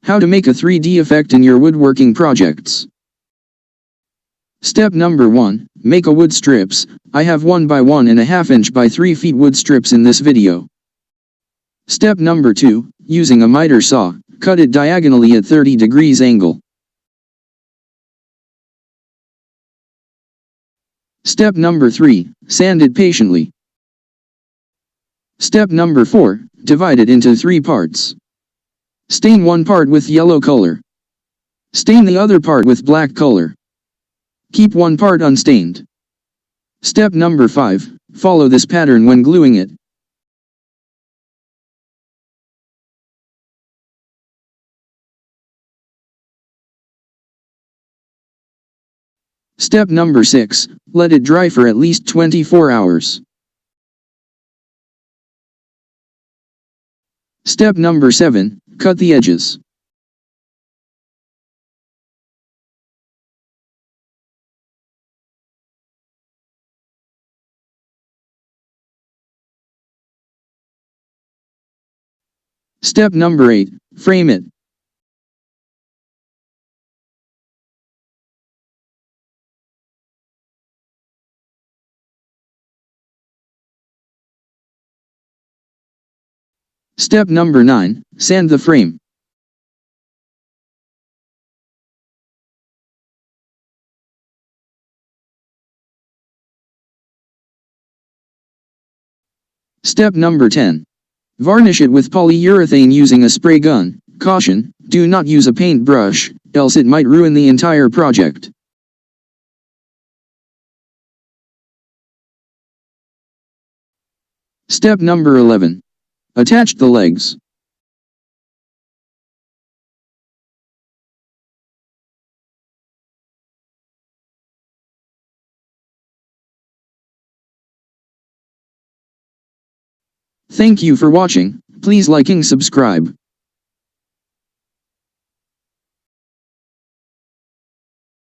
How to make a 3D effect in your woodworking projects. Step number 1. Make a wood strips. I have 1 by 1.5 inch by 3 feet wood strips in this video. Step number 2. Using a miter saw, cut it diagonally at 30 degrees angle. Step number 3. Sand it patiently. Step number 4. Divide it into 3 parts. Stain one part with yellow color. Stain the other part with black color. Keep one part unstained. Step number 5. Follow this pattern when gluing it. Step number 6. Let it dry for at least 24 hours. Step number 7. Cut the edges. Step number 8. Frame it. Step number 9. Sand the frame. Step number 10. Varnish it with polyurethane using a spray gun. Caution, do not use a paintbrush, else it might ruin the entire project. Step number 11. Attach the legs. Thank you for watching. Please like and subscribe.